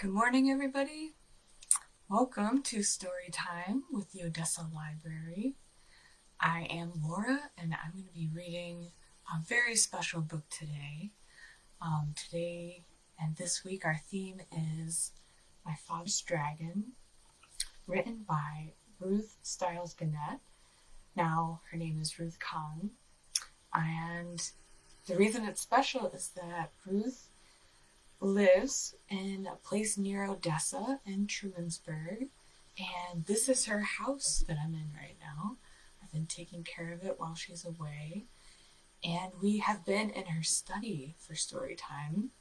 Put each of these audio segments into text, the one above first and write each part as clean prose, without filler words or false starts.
Good morning, everybody. Welcome to Story Time with the Odessa Library. I am Laura, and I'm going to be reading a very special book today. Today and this week, our theme is My Father's Dragon, written by Ruth Stiles Gannett. Now, her name is Ruth Kahn. And the reason it's special is that Ruth lives in a place near Odessa in Trumansburg, and this is her house that I'm in right now. I've been taking care of it while she's away, and we have been in her study for story time.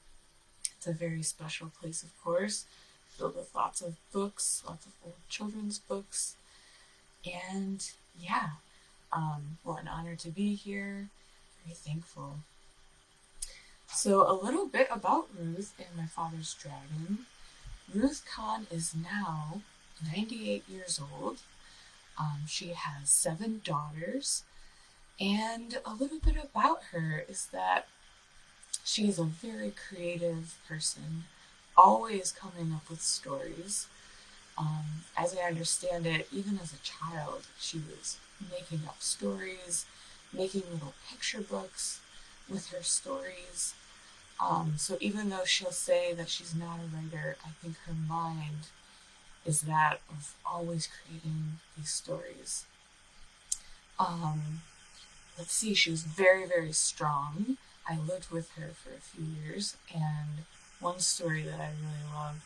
It's a very special place, of course, filled with lots of books, lots of old children's books, and well, an honor to be here, very thankful. So a little bit about Ruth and My Father's Dragon. Ruth Kahn is now 98 years old. She has 7 daughters. And a little bit about her is that she's a very creative person, always coming up with stories. As I understand it, even as a child, she was making up stories, making little picture books with her stories. So even though she'll say that she's not a writer, I think her mind is that of always creating these stories. Let's see, she was very, very strong. I lived with her for a few years, and one story that I really love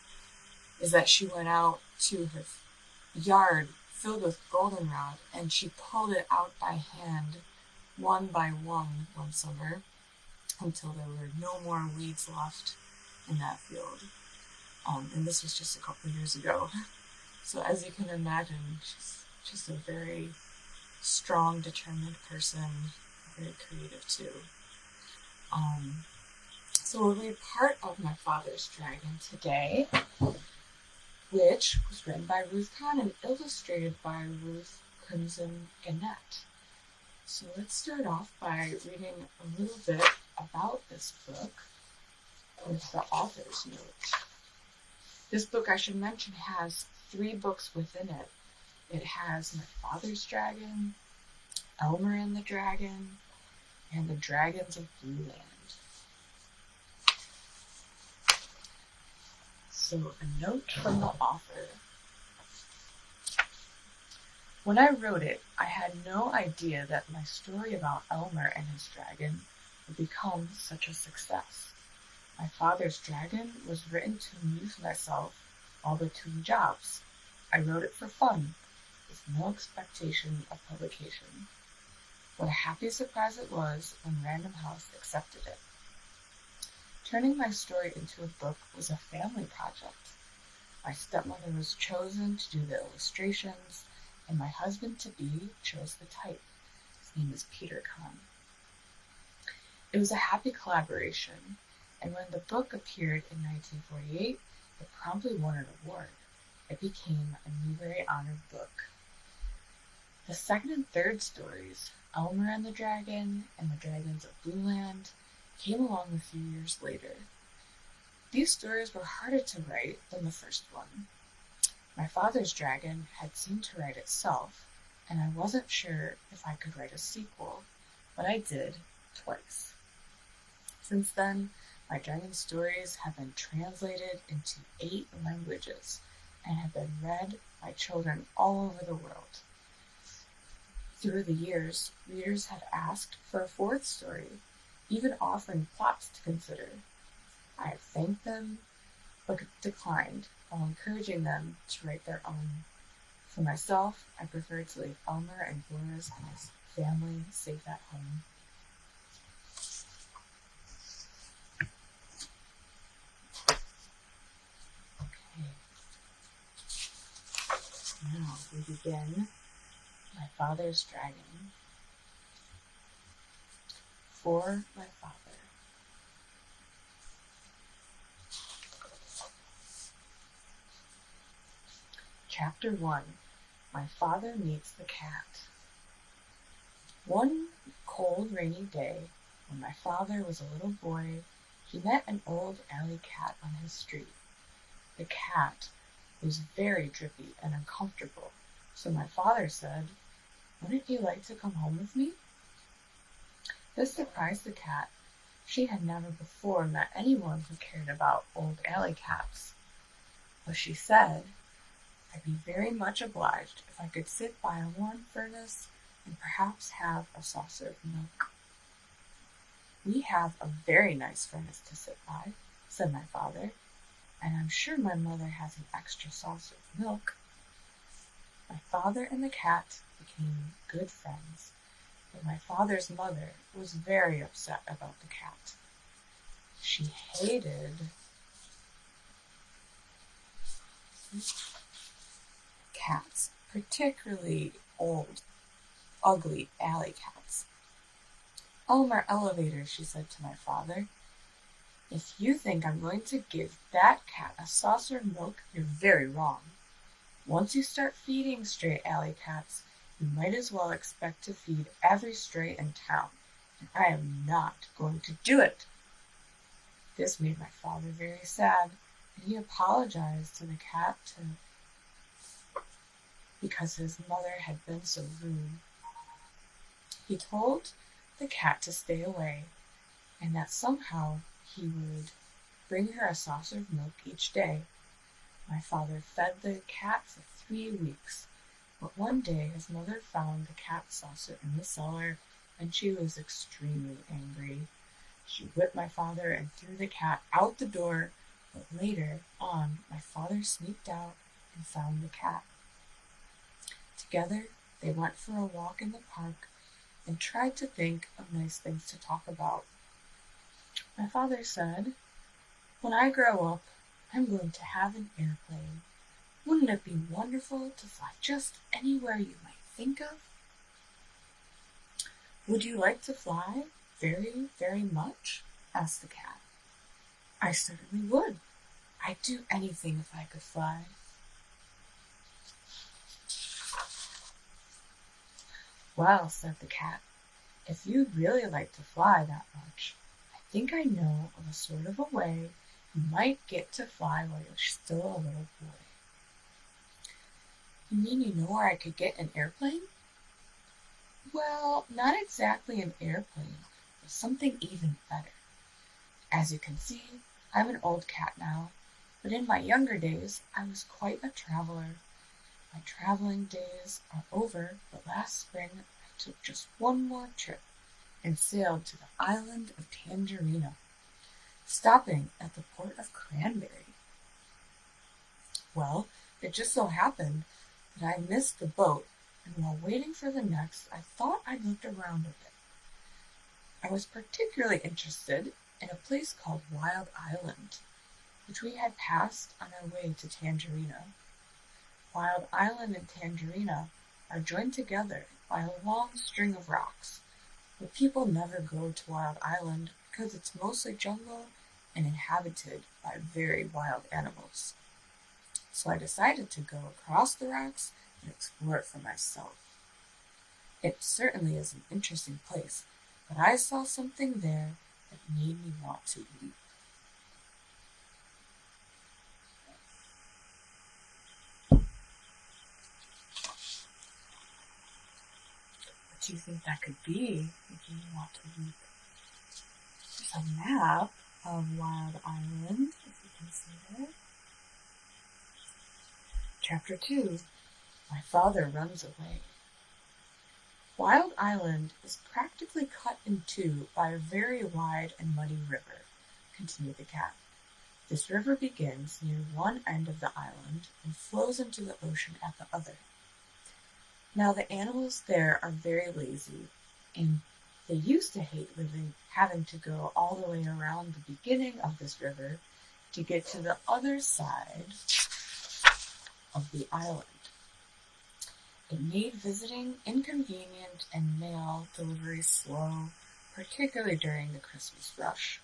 is that she went out to her yard filled with goldenrod, and she pulled it out by hand, one by one summer, until there were no more weeds left in that field. And this was just a couple of years ago. So as you can imagine, she's just a very strong, determined person, very creative too. So we'll read part of My Father's Dragon today, which was written by Ruth Kahn and illustrated by Ruth Crimson Gannett. So let's start off by reading a little bit about this book with the author's note. This book, I should mention, has 3 books within it. It has My Father's Dragon, Elmer and the Dragon, and the Dragons of Blue Land. So a note from the author. When I wrote it, I had no idea that my story about Elmer and his dragon would become such a success. My Father's Dragon was written to amuse myself while between jobs. I wrote it for fun, with no expectation of publication. What a happy surprise it was when Random House accepted it. Turning my story into a book was a family project. My stepmother was chosen to do the illustrations, and my husband-to-be chose the type. His name is Peter Kahn. It was a happy collaboration, and when the book appeared in 1948, it promptly won an award. It became a Newbery honored book. The second and third stories, Elmer and the Dragon and the Dragons of Blue Land, came along a few years later. These stories were harder to write than the first one. My Father's Dragon had seemed to write itself, and I wasn't sure if I could write a sequel, but I did, twice. Since then, my dragon stories have been translated into 8 languages and have been read by children all over the world. Through the years, readers have asked for a 4th story, even offering plots to consider. I have thanked them, but declined, while encouraging them to write their own. For myself, I prefer to leave Elmer and Boris and his family safe at home. Okay. Now we begin My Father's Dragon. For my father. Chapter 1. My Father Meets the Cat. One cold, rainy day, when my father was a little boy, he met an old alley cat on his street. The cat was very drippy and uncomfortable, so my father said, "Wouldn't you like to come home with me?" This surprised the cat. She had never before met anyone who cared about old alley cats. But she said, "I'd be very much obliged if I could sit by a warm furnace and perhaps have a saucer of milk." "We have a very nice furnace to sit by," said my father, "and I'm sure my mother has an extra saucer of milk." My father and the cat became good friends, but my father's mother was very upset about the cat. She hated cats, particularly old, ugly alley cats. "Elmer Elevator," she said to my father, "if you think I'm going to give that cat a saucer of milk, you're very wrong. Once you start feeding stray alley cats, you might as well expect to feed every stray in town, and I am not going to do it." This made my father very sad, and he apologized to the cat because his mother had been so rude. He told the cat to stay away, and that somehow he would bring her a saucer of milk each day. My father fed the cat for 3 weeks, but one day his mother found the cat saucer in the cellar, and she was extremely angry. She whipped my father and threw the cat out the door, but later on my father sneaked out and found the cat. Together they went for a walk in the park and tried to think of nice things to talk about. My father said, "When I grow up, I'm going to have an airplane. Wouldn't it be wonderful to fly just anywhere you might think of?" "Would you like to fly very, very much?" asked the cat. "I certainly would. I'd do anything if I could fly." "Well," said the cat, "if you'd really like to fly that much, I think I know of a sort of a way you might get to fly while you're still a little boy." "You mean you know where I could get an airplane?" "Well, not exactly an airplane, but something even better. As you can see, I'm an old cat now, but in my younger days I was quite a traveler. My traveling days are over, but last spring I took just one more trip and sailed to the island of Tangerina, stopping at the port of Cranberry. Well, it just so happened that I missed the boat, and while waiting for the next, I thought I'd look around a bit. I was particularly interested in a place called Wild Island, which we had passed on our way to Tangerina. Wild Island and Tangerina are joined together by a long string of rocks, but people never go to Wild Island because it's mostly jungle and inhabited by very wild animals. So I decided to go across the rocks and explore it for myself. It certainly is an interesting place, but I saw something there that made me want to weep. What do you think that could be, making you want to weep? There's a map of Wild Island, if you can see it. Chapter 2, My Father Runs Away. Wild Island is practically cut in two by a very wide and muddy river, continued the cat. This river begins near one end of the island and flows into the ocean at the other. Now the animals there are very lazy, and they used to hate having to go all the way around the beginning of this river to get to the other side of the island. It made visiting inconvenient and mail delivery slow, particularly during the Christmas rush.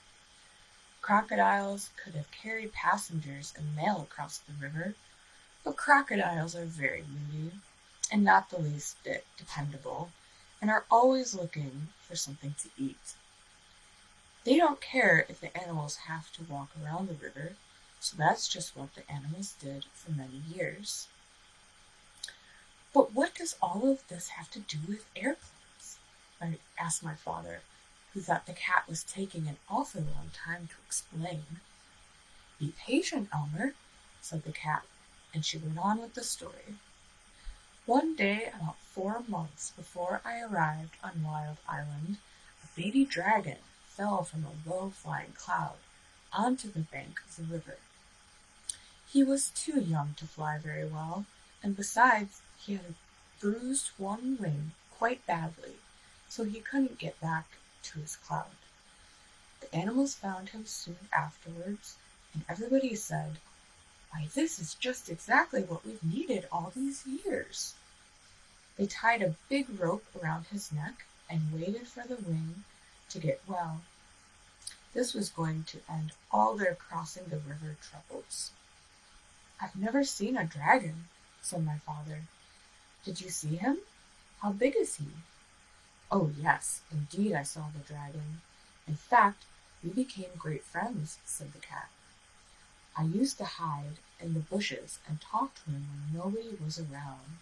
Crocodiles could have carried passengers and mail across the river, but crocodiles are very moody and not the least bit dependable, and are always looking for something to eat. They don't care if the animals have to walk around the river, So that's just what the animals did for many years. But what does all of this have to do with airplanes? I asked my father, who thought the cat was taking an awfully long time to explain. Be patient, Elmer, said the cat, and she went on with the story. One day, about 4 months before I arrived on Wild Island, a baby dragon fell from a low-flying cloud onto the bank of the river. He was too young to fly very well, and besides, he had bruised one wing quite badly, so he couldn't get back to his cloud. The animals found him soon afterwards, and everybody said, "Why, this is just exactly what we've needed all these years." They tied a big rope around his neck and waited for the wing to get well. This was going to end all their crossing the river troubles. "I've never seen a dragon," said my father. "Did you see him? How big is he?" "Oh, yes, indeed I saw the dragon. In fact, we became great friends," said the cat. "I used to hide in the bushes and talk to him when nobody was around."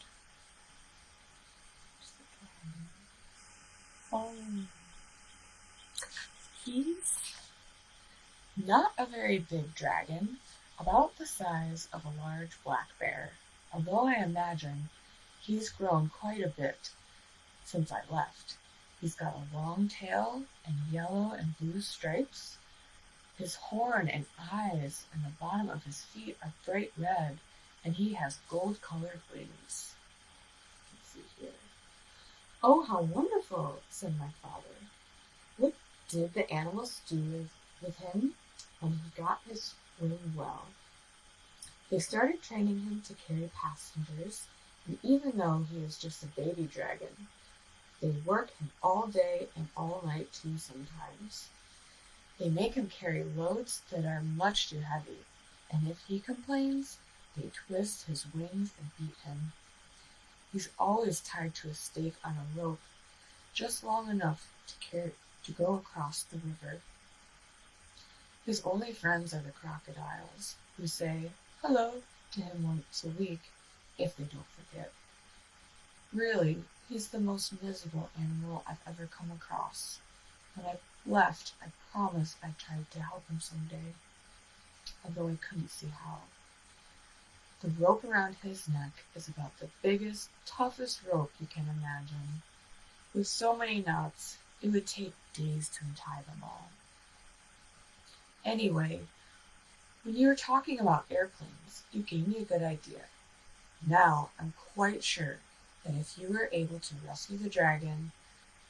He's not a very big dragon, about the size of a large black bear, although I imagine he's grown quite a bit since I left. He's got a long tail and yellow and blue stripes. His horn and eyes and the bottom of his feet are bright red, and he has gold-colored wings. Let's see here. "Oh, how wonderful," said my father. "What did the animals do with him when he got his wing well?" "They started training him to carry passengers, and even though he is just a baby dragon, they work him all day and all night too sometimes. They make him carry loads that are much too heavy, and if he complains, they twist his wings and beat him. He's always tied to a stake on a rope, just long enough to go across the river. His only friends are the crocodiles, who say hello to him once a week, if they don't forget. Really, he's the most miserable animal I've ever come across. When I left, I promised I'd try to help him someday, although I couldn't see how. The rope around his neck is about the biggest, toughest rope you can imagine. With so many knots, it would take days to untie them all. Anyway, when you were talking about airplanes, you gave me a good idea. Now I'm quite sure that if you were able to rescue the dragon,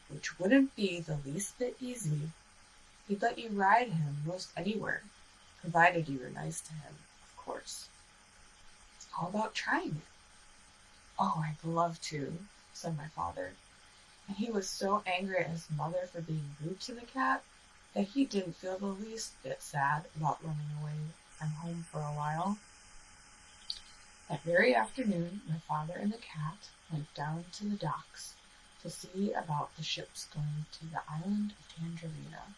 which wouldn't be the least bit easy, he'd let you ride him most anywhere, provided you were nice to him, of course. How about trying it?" "Oh, I'd love to," said my father, and he was so angry at his mother for being rude to the cat that he didn't feel the least bit sad about running away from home for a while. That very afternoon, my father and the cat went down to the docks to see about the ships going to the island of Tangerina.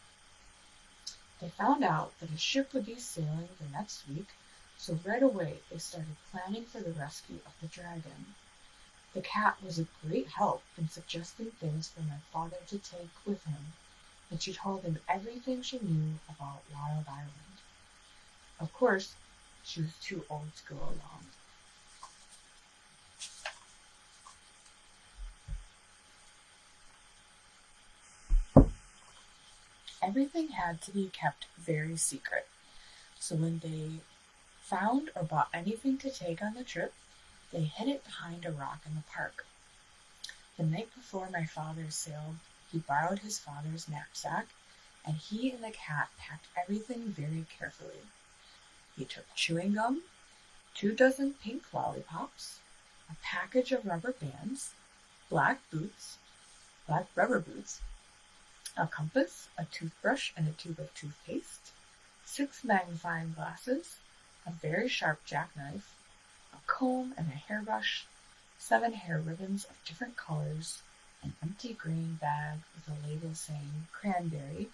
They found out that a ship would be sailing the next week, so right away they started planning for the rescue of the dragon. The cat was a great help in suggesting things for my father to take with him, and she told him everything she knew about Wild Island. Of course, she was too old to go along. Everything had to be kept very secret, so when they found or bought anything to take on the trip, they hid it behind a rock in the park. The night before my father sailed, he borrowed his father's knapsack, and he and the cat packed everything very carefully. He took chewing gum, 2 dozen pink lollipops, a package of rubber bands, black rubber boots, a compass, a toothbrush and a tube of toothpaste, 6 magnifying glasses, a very sharp jackknife, a comb and a hairbrush, 7 hair ribbons of different colors, an empty green bag with a label saying cranberry,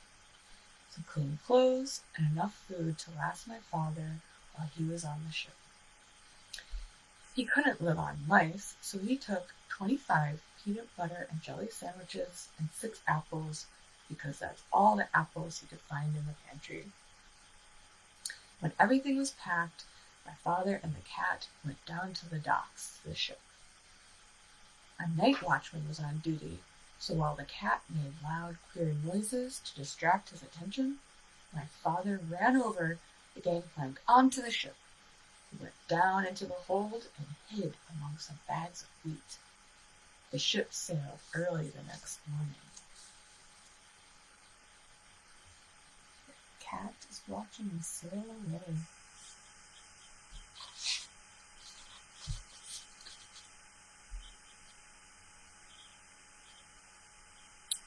some clean clothes, and enough food to last my father while he was on the ship. He couldn't live on mice, so he took 25 peanut butter and jelly sandwiches and 6 apples, because that's all the apples he could find in the pantry. When everything was packed, my father and the cat went down to the docks to the ship. A night watchman was on duty, so while the cat made loud, queer noises to distract his attention, my father ran over the gangplank onto the ship. He went down into the hold and hid among some bags of wheat. The ship sailed early the next morning. The cat is watching me sail away.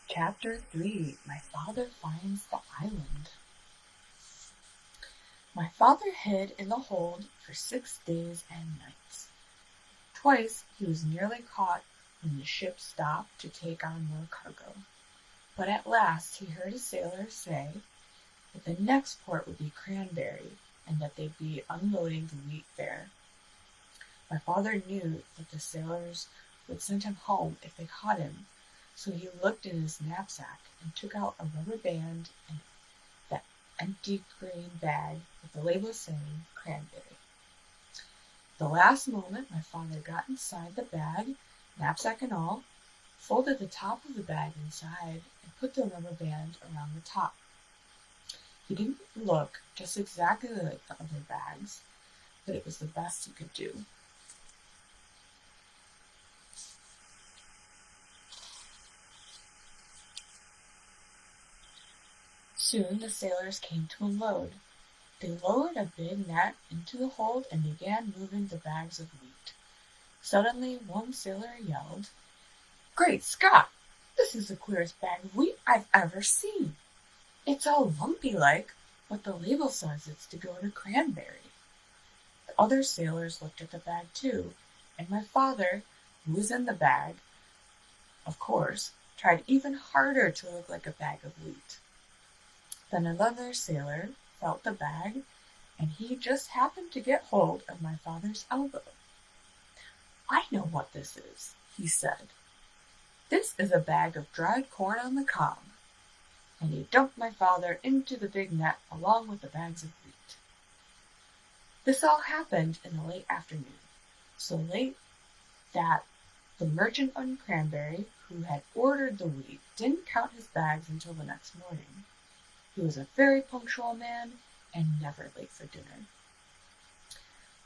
Chapter 3. My Father Finds the Island. My father hid in the hold for 6 days and nights. Twice he was nearly caught when the ship stopped to take on more cargo. But at last he heard a sailor say that the next port would be Cranberry, and that they'd be unloading the wheat there. My father knew that the sailors would send him home if they caught him, so he looked in his knapsack and took out a rubber band and that empty grain bag with the label saying Cranberry. At the last moment, my father got inside the bag, knapsack and all, folded the top of the bag inside, and put the rubber band around the top. He didn't look just exactly like the other bags, but it was the best he could do. Soon the sailors came to unload. They lowered a big net into the hold and began moving the bags of wheat. Suddenly, one sailor yelled, "Great Scott! This is the queerest bag of wheat I've ever seen. It's all lumpy-like, but the label says it's to go to Cranberry." The other sailors looked at the bag too, and my father, who was in the bag, of course, tried even harder to look like a bag of wheat. Then another sailor felt the bag, and he just happened to get hold of my father's elbow. "I know what this is," he said. "This is a bag of dried corn on the cob." And he dumped my father into the big net along with the bags of wheat. This all happened in the late afternoon, so late that the merchant on Cranberry, who had ordered the wheat, didn't count his bags until the next morning. He was a very punctual man and never late for dinner.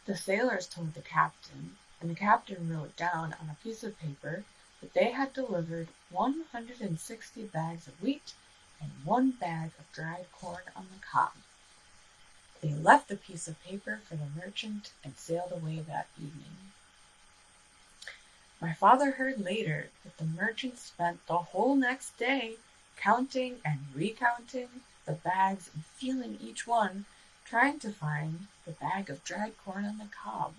The sailors told the captain, and the captain wrote down on a piece of paper that they had delivered 160 bags of wheat and 1 bag of dried corn on the cob. They left the piece of paper for the merchant and sailed away that evening. My father heard later that the merchant spent the whole next day counting and recounting the bags and feeling each one, trying to find the bag of dried corn on the cob.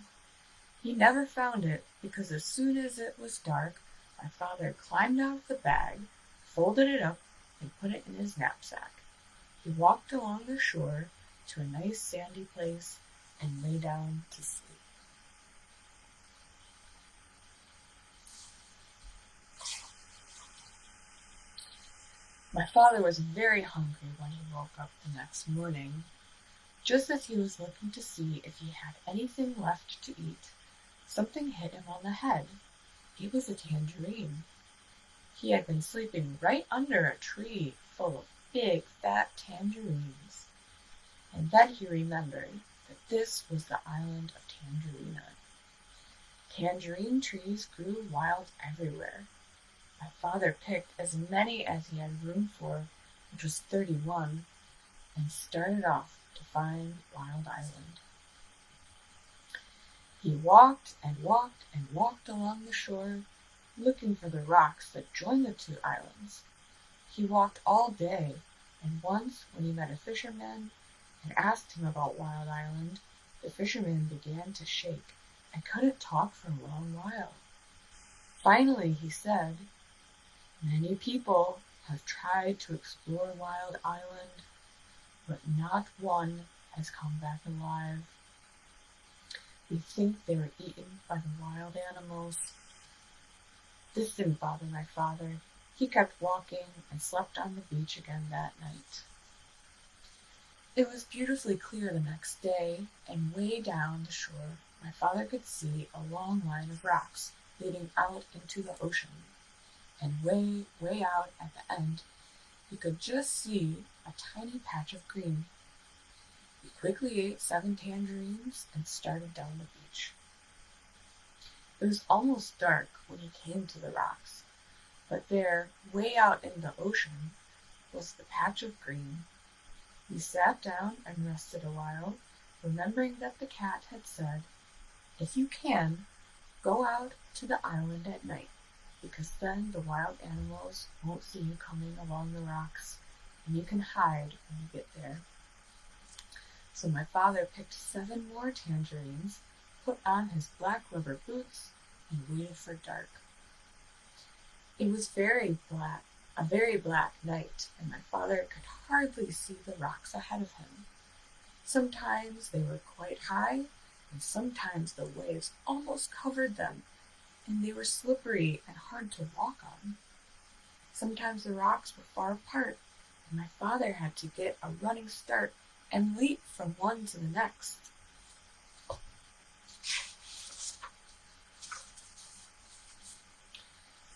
He never found it, because as soon as it was dark, my father climbed out of the bag, folded it up, and put it in his knapsack. He walked along the shore to a nice sandy place and lay down to sleep. My father was very hungry when he woke up the next morning. Just as he was looking to see if he had anything left to eat, something hit him on the head. It was a tangerine. He had been sleeping right under a tree full of big, fat tangerines. And then he remembered that this was the island of Tangerina. Tangerine trees grew wild everywhere. My father picked as many as he had room for, which was 31, and started off to find Wild Island. He walked and walked and walked along the shore, looking for the rocks that join the 2 islands. He walked all day, and once, when he met a fisherman and asked him about Wild Island, the fisherman began to shake and couldn't talk for a long while. Finally, he said, "Many people have tried to explore Wild Island, but not one has come back alive. You think they were eaten by the wild animals? This didn't bother my father. He kept walking and slept on the beach again that night. It was beautifully clear the next day, and way down the shore my father could see a long line of rocks leading out into the ocean. And way, way out at the end, he could just see a tiny patch of green. He quickly ate 7 tangerines and started down the beach. It was almost dark when he came to the rocks, but there, way out in the ocean, was the patch of green. He sat down and rested a while, remembering that the cat had said, "If you can, go out to the island at night, because then the wild animals won't see you coming along the rocks, and you can hide when you get there." So my father picked 7 more tangerines, put on his black rubber boots, and waited for dark. It was a very black night, and my father could hardly see the rocks ahead of him. Sometimes they were quite high, and sometimes the waves almost covered them, and they were slippery and hard to walk on. Sometimes the rocks were far apart, and my father had to get a running start and leap from one to the next.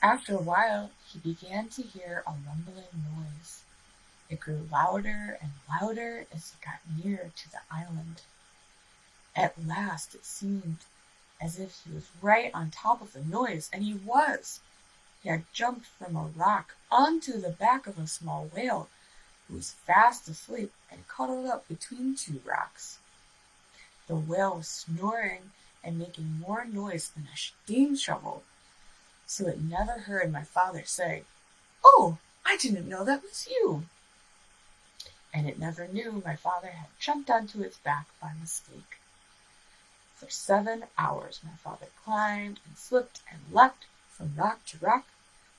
After a while, he began to hear a rumbling noise. It grew louder and louder as he got nearer to the island. At last, it seemed as if he was right on top of the noise, and he was. He had jumped from a rock onto the back of a small whale who was fast asleep and cuddled up between 2 rocks. The whale was snoring and making more noise than a steam shovel, so it never heard my father say, "Oh, I didn't know that was you." And it never knew my father had jumped onto its back by mistake. For 7 hours my father climbed and slipped and leapt from rock to rock,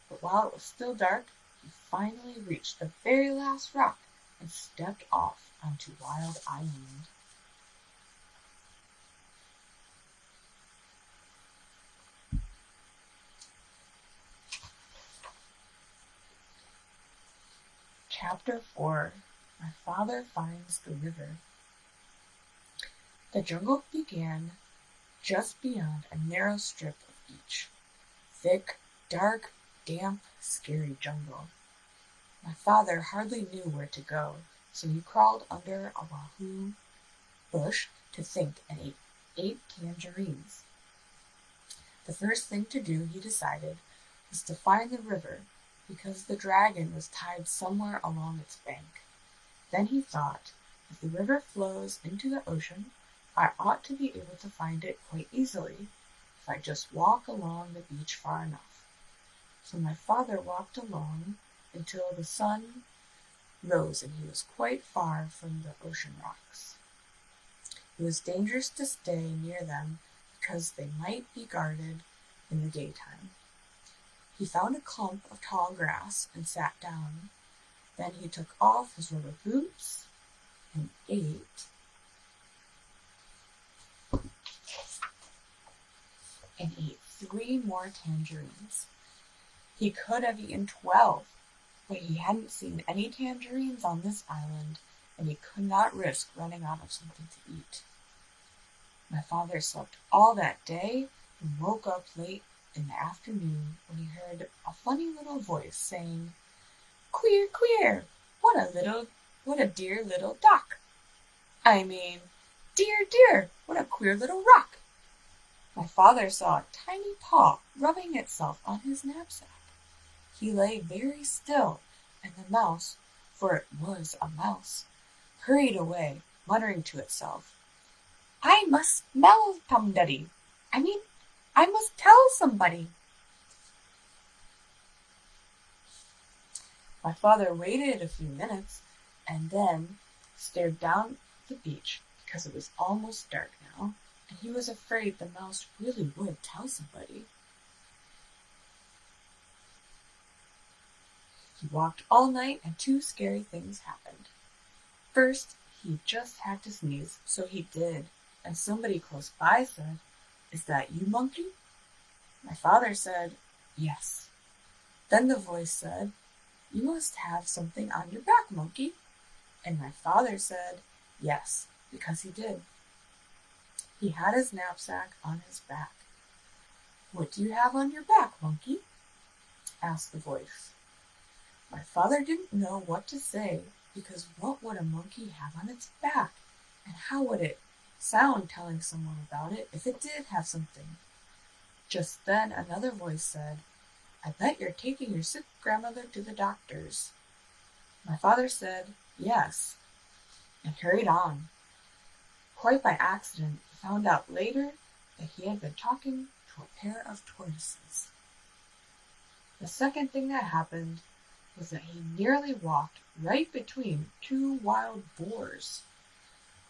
but while it was still dark, he finally reached the very last rock and stepped off onto Wild Island. Chapter 4. My Father Finds the River. The jungle began just beyond a narrow strip of beach. Thick, dark, damp, scary jungle. My father hardly knew where to go, so he crawled under a wahoo bush to think and ate tangerines. The first thing to do, he decided, was to find the river, because the dragon was tied somewhere along its bank. Then he thought, if the river flows into the ocean, I ought to be able to find it quite easily, if I just walk along the beach far enough. So my father walked along until the sun rose and he was quite far from the ocean rocks. It was dangerous to stay near them because they might be guarded in the daytime. He found a clump of tall grass and sat down. Then he took off his rubber boots and ate 3 more tangerines. He could have eaten 12, but he hadn't seen any tangerines on this island, and he could not risk running out of something to eat. My father slept all that day and woke up late in the afternoon when he heard a funny little voice saying, "Queer, queer, what a dear little duck. Dear, dear, what a queer little rock." My father saw a tiny paw rubbing itself on his knapsack. He lay very still, and the mouse, for it was a mouse, hurried away, muttering to itself, "I must smell somebody. I must tell somebody." My father waited a few minutes and then stared down the beach because it was almost dark now, and he was afraid the mouse really would tell somebody. He walked all night and 2 scary things happened. First, he just had to sneeze, so he did, and somebody close by said, "Is that you, monkey?" My father said, "Yes." Then the voice said, "You must have something on your back, monkey." And my father said, "Yes," because he did. He had his knapsack on his back. "What do you have on your back, monkey?" asked the voice. My father didn't know what to say, because what would a monkey have on its back, and how would it sound telling someone about it if it did have something? Just then another voice said, "I bet you're taking your sick grandmother to the doctor's." My father said, "Yes," and hurried on. Quite by accident, he found out later that he had been talking to a pair of tortoises. The second thing that happened was that he nearly walked right between two wild boars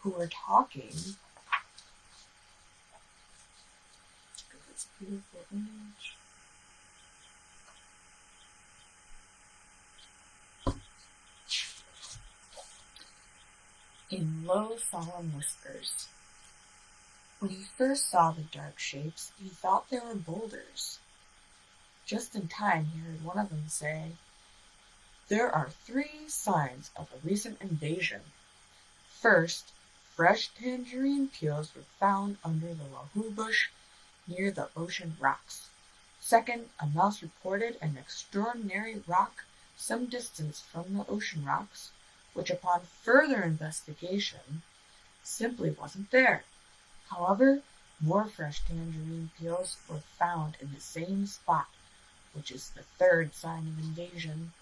who were talking. Look at this beautiful image. In low, solemn whispers. When he first saw the dark shapes, he thought they were boulders. Just in time, he heard one of them say, "There are 3 signs of a recent invasion. First, fresh tangerine peels were found under the wahoo bush near the ocean rocks. Second, a mouse reported an extraordinary rock some distance from the ocean rocks, which upon further investigation simply wasn't there. However, more fresh tangerine peels were found in the same spot, which is the third sign of invasion.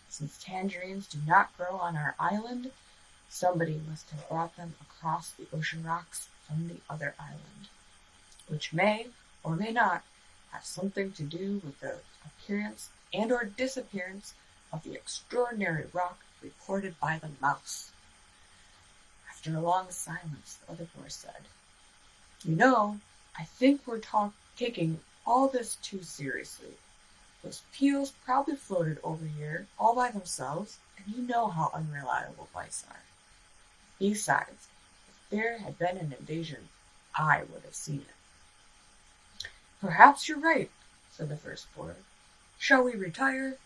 Since tangerines do not grow on our island, somebody must have brought them across the ocean rocks from the other island, which may or may not have something to do with the appearance and or disappearance of the extraordinary rock reported by the mouse." After a long silence, the other boy said, "You know, I think we're taking all this too seriously. Those peels probably floated over here all by themselves, and you know how unreliable mice are. Besides, if there had been an invasion, I would have seen it." "Perhaps you're right," said the first boy. "Shall we retire?"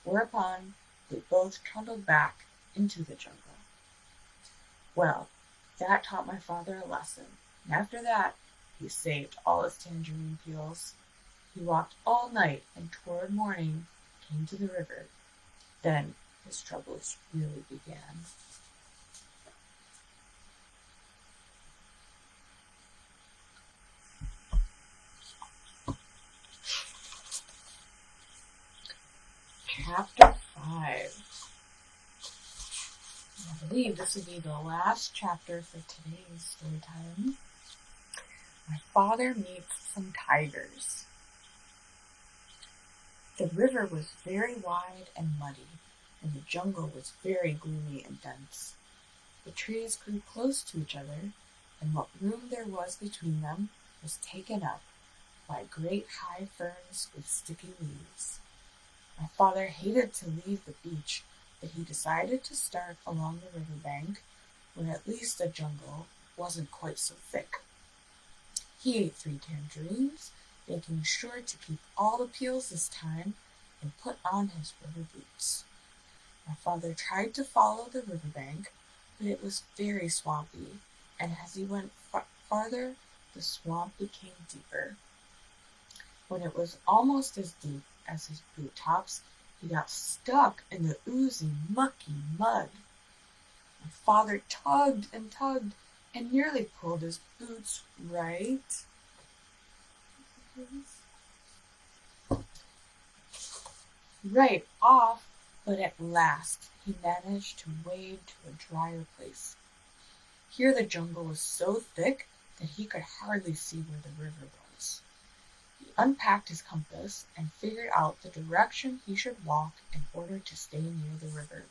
Whereupon they both trundled back into the jungle. Well, that taught my father a lesson, and after that he saved all his tangerine peels. He walked all night, and toward morning came to the river. Then his troubles really began. Chapter 5. I believe this will be the last chapter for today's story time. My father meets some tigers. The river was very wide and muddy, and the jungle was very gloomy and dense. The trees grew close to each other, and what room there was between them was taken up by great high ferns with sticky leaves. My father hated to leave the beach, but he decided to start along the river bank, where at least the jungle wasn't quite so thick. He ate 3 tangerines, making sure to keep all the peels this time, and put on his river boots. My father tried to follow the river bank, but it was very swampy, and as he went farther, the swamp became deeper. When it was almost as deep as his boot tops, he got stuck in the oozy, mucky mud. My father tugged and nearly pulled his boots right off, but at last he managed to wade to a drier place. Here the jungle was so thick that he could hardly see where the river was. He unpacked his compass and figured out the direction he should walk in order to stay near the river.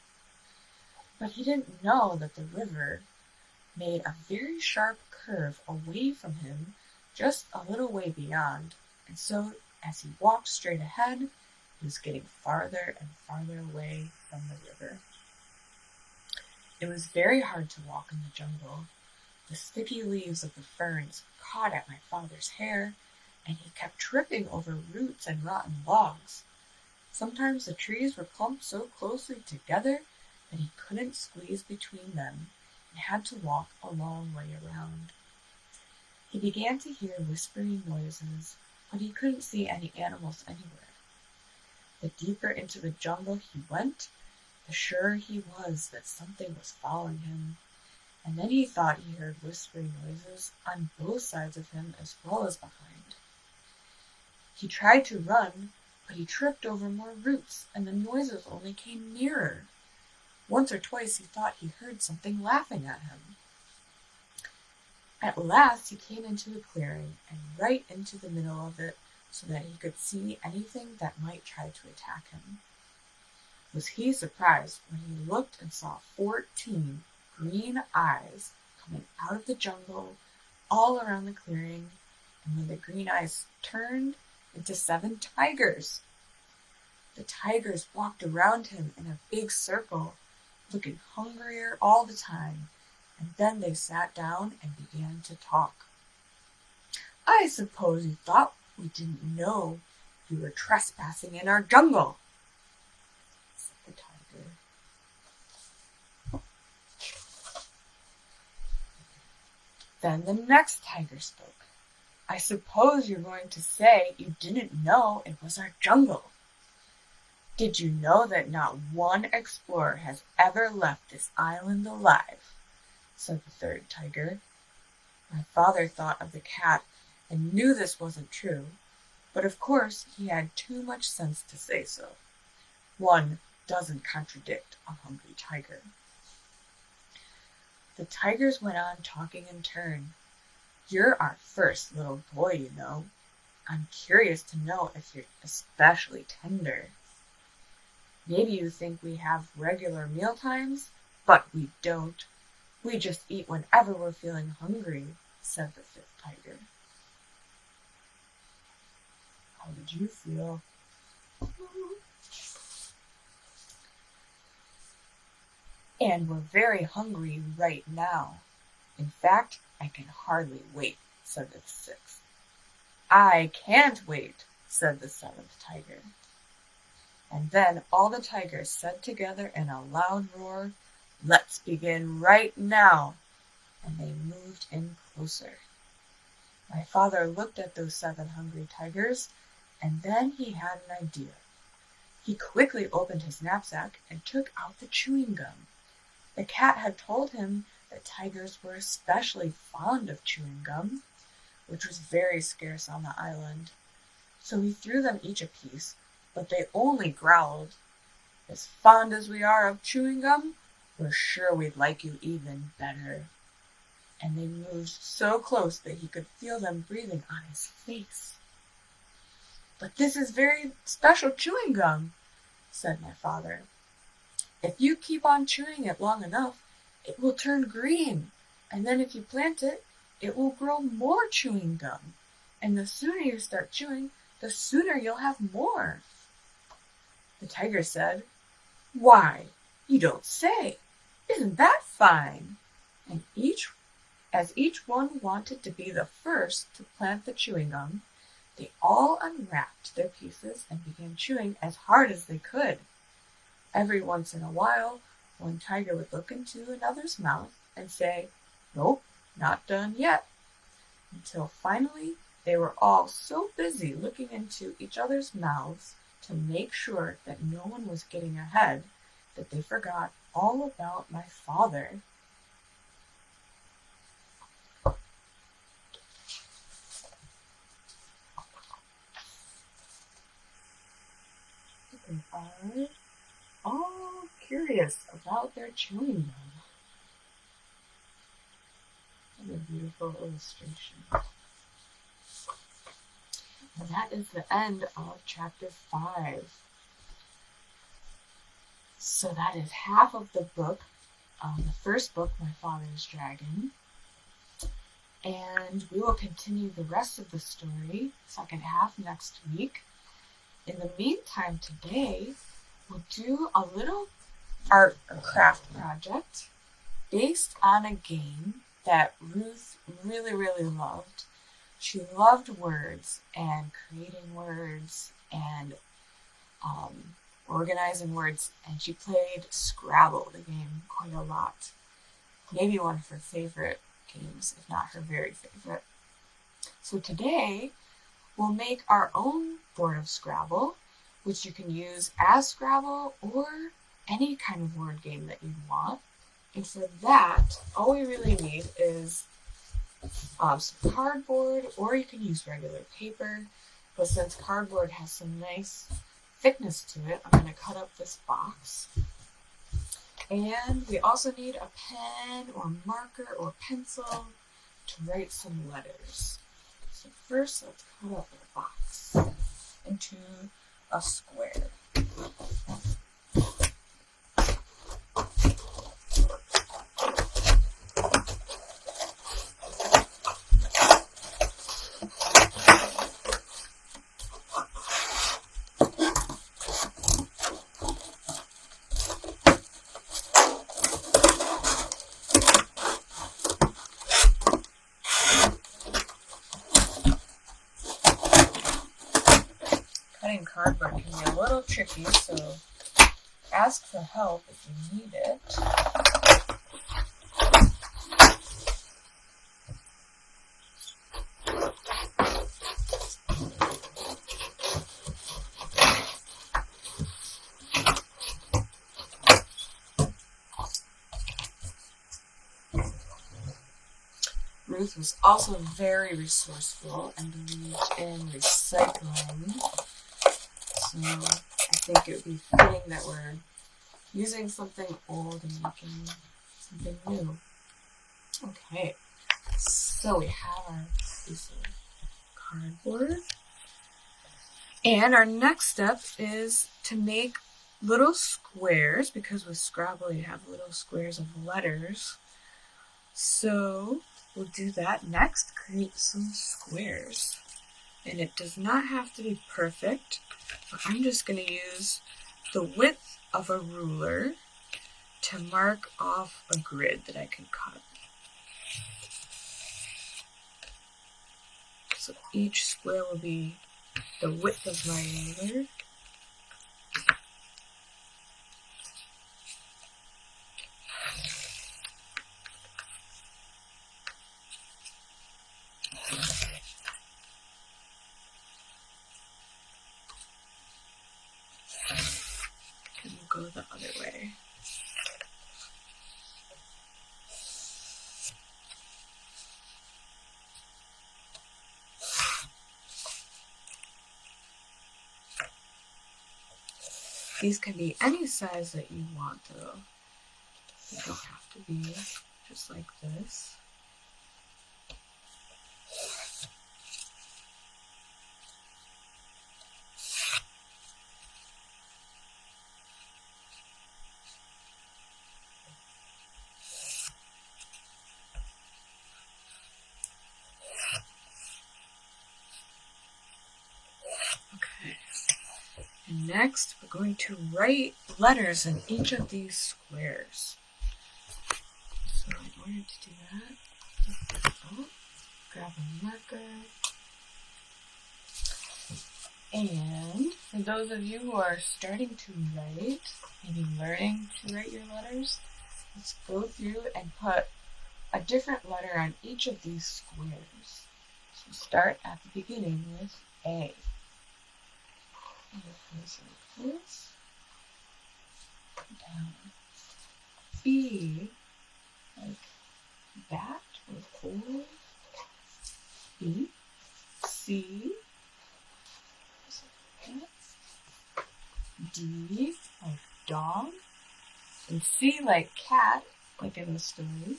But he didn't know that the river made a very sharp curve away from him just a little way beyond, and so as he walked straight ahead, he was getting farther and farther away from the river. It was very hard to walk in the jungle. The sticky leaves of the ferns caught at my father's hair, and he kept tripping over roots and rotten logs. Sometimes the trees were clumped so closely together that he couldn't squeeze between them and had to walk a long way around. He began to hear whispering noises, but he couldn't see any animals anywhere. The deeper into the jungle he went, the surer he was that something was following him. And then he thought he heard whispering noises on both sides of him as well as behind. He tried to run, but he tripped over more roots, and the noises only came nearer. Once or twice he thought he heard something laughing at him. At last he came into a clearing, and right into the middle of it, so that he could see anything that might try to attack him. Was he surprised when he looked and saw 14 green eyes coming out of the jungle all around the clearing, and when the green eyes turned into 7 tigers. The tigers walked around him in a big circle, looking hungrier all the time, and then they sat down and began to talk. "I suppose you thought we didn't know you were trespassing in our jungle," said the tiger. Then the next tiger spoke. "I suppose you're going to say you didn't know it was our jungle. Did you know that not one explorer has ever left this island alive?" said the third tiger. My father thought of the cat and knew this wasn't true, but of course he had too much sense to say so. One doesn't contradict a hungry tiger. The tigers went on talking in turn. "You're our first little boy, you know. I'm curious to know if you're especially tender. Maybe you think we have regular meal times, but we don't. We just eat whenever we're feeling hungry," said the fifth tiger. How did you feel? "And we're very hungry right now. In fact, I can hardly wait," said the sixth. "I can't wait," said the seventh tiger. And then all the tigers said together in a loud roar, "Let's begin right now," and they moved in closer. My father looked at those 7 hungry tigers, and then he had an idea. He quickly opened his knapsack and took out the chewing gum. The cat had told him that tigers were especially fond of chewing gum, which was very scarce on the island. So he threw them each a piece, but they only growled. "As fond as we are of chewing gum, we're sure we'd like you even better." And they moved so close that he could feel them breathing on his face. "But this is very special chewing gum," said my father. "If you keep on chewing it long enough, it will turn green, and then if you plant it, it will grow more chewing gum. And the sooner you start chewing, the sooner you'll have more." The tiger said, "Why, you don't say! Isn't that fine?" And as each one wanted to be the first to plant the chewing gum, they all unwrapped their pieces and began chewing as hard as they could. Every once in a while, one tiger would look into another's mouth and say, "Nope, not done yet," until finally they were all so busy looking into each other's mouths to make sure that no one was getting ahead that they forgot all about my father. They are all curious about their chewing gum. What a beautiful illustration. And that is the end of chapter 5. So that is half of the book. The first book, My Father's Dragon. And we will continue the rest of the story, second half, next week. In the meantime, today, we'll do a little art or craft project based on a game that Ruth really, really loved. She loved words and creating words and organizing words, and she played Scrabble, the game, quite a lot. Maybe one of her favorite games, if not her very favorite. So today, we'll make our own board of Scrabble, which you can use as Scrabble or any kind of word game that you want. And for that, all we really need is some cardboard, or you can use regular paper. But since cardboard has some nice thickness to it, I'm going to cut up this box. And we also need a pen or marker or pencil to write some letters. So first, let's cut up our box into a square. Cutting cardboard can be a little tricky, so ask for help if you need it. Ruth was also very resourceful and believed in recycling. So I think it would be fitting that we're using something old and making something new. Okay, so we have our piece of cardboard. And our next step is to make little squares, because with Scrabble you have little squares of letters. So we'll do that next, create some squares. And it does not have to be perfect, but I'm just going to use the width of a ruler to mark off a grid that I can cut. So each square will be the width of my ruler. And we'll go the other way. These can be any size that you want, though. They don't have to be just like this. Okay. And next, we're going to write letters in each of these squares. So in order to do that, grab a marker. And for those of you who are starting to write, maybe learning to write your letters, let's go through and put a different letter on each of these squares. So start at the beginning with A. And it goes like this. Down. B, like bat or hole. B. C. D, like dog. And C, like cat, like in the story.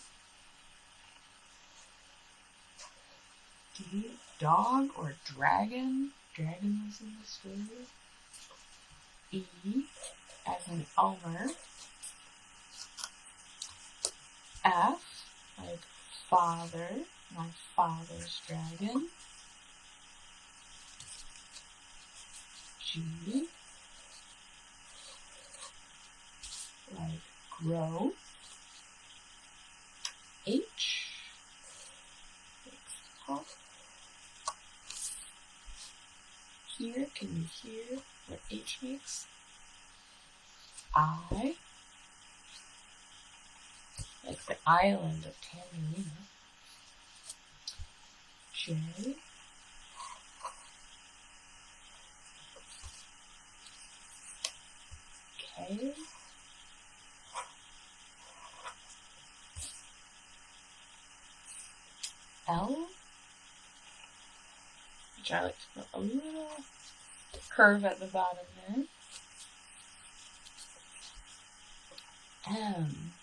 D, dog or dragon. Dragon was in the story. E, as in Elmer. F, like father, my father's dragon. G, like grow. H, circle. Here, can you hear what H makes? I, like the island of Tanzania. J, K, L, which I like to put a little curve at the bottom there. M,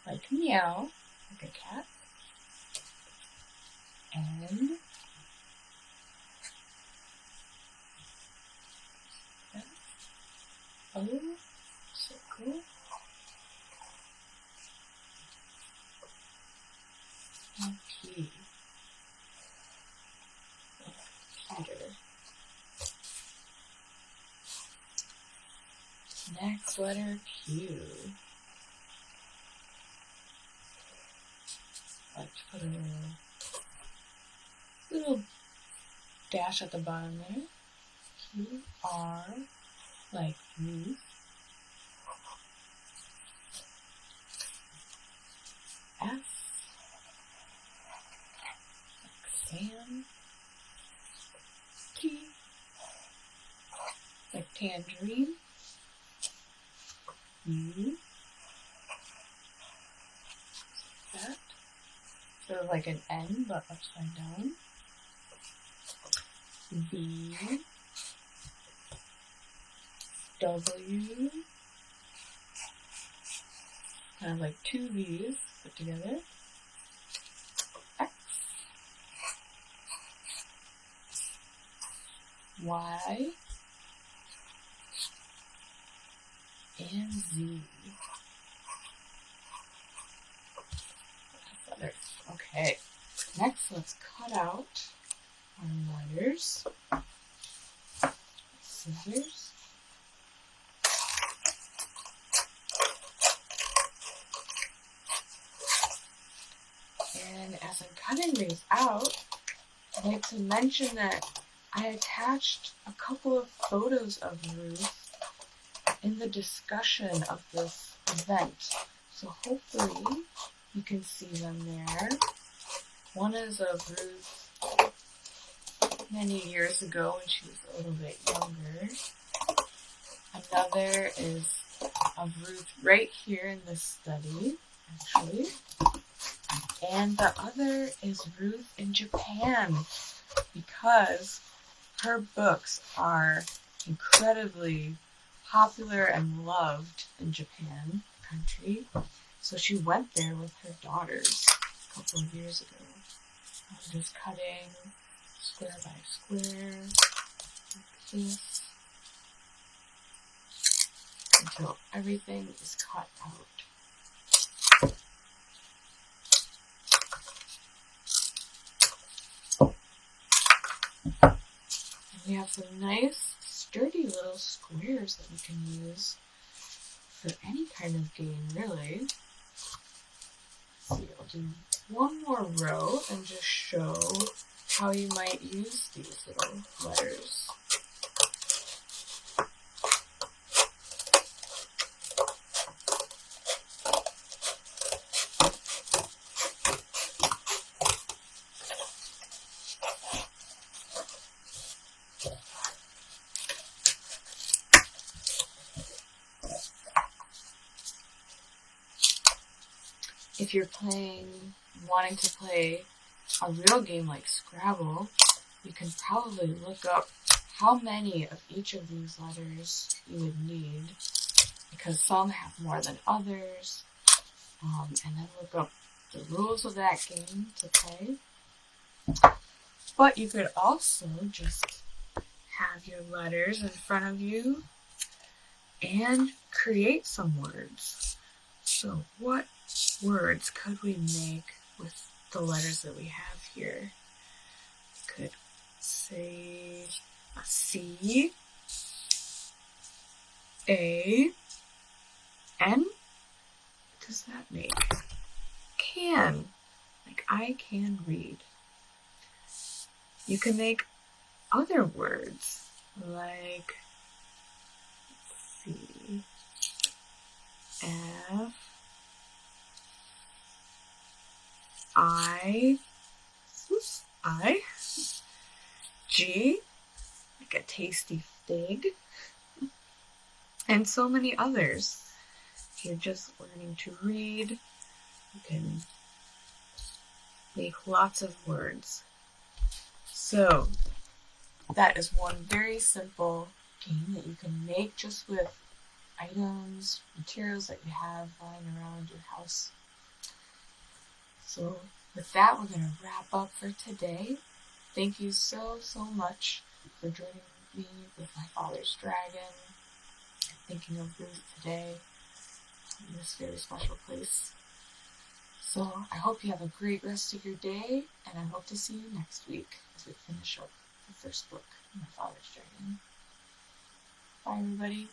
like meow, like a cat. N, O, circle. And P, Peter. Next letter, Q. I like to put a little dash at the bottom there. Q, R, like Ruth. F, like Sam. T, like tangerine. U, that. Sort of like an N, but upside down. V, W, kind of like two V's put together. X, Y, and Z. Letters. Okay, next let's cut out our letters. Scissors. And as I'm cutting these out, I'd like to mention that I attached a couple of photos of Ruth in the discussion of this event. So hopefully you can see them there. One is of Ruth many years ago when she was a little bit younger. Another is of Ruth right here in this study, actually. And the other is Ruth in Japan, because her books are incredibly popular and loved in Japan country. So she went there with her daughters a couple of years ago. I was just cutting square by square like this until everything is cut out. We have some nice, sturdy little squares that we can use for any kind of game, really. Let's see, I'll do one more row and just show how you might use these little letters. If you're wanting to play a real game like Scrabble, you can probably look up how many of each of these letters you would need, because some have more than others, and then look up the rules of that game to play. But you could also just have your letters in front of you and create some words. So what words could we make with the letters that we have here? We could say a C, A, N, does that make? Can. Like I can read. You can make other words like, let's see, F, I, G, like a tasty fig, and so many others. If you're just learning to read, you can make lots of words. So that is one very simple game that you can make just with items, materials that you have lying around your house. So with that, we're going to wrap up for today. Thank you so much for joining me with my father's dragon, thinking of Ruth today in this very special place. So I hope you have a great rest of your day, and I hope to see you next week as we finish up the first book in my father's dragon. Bye, everybody.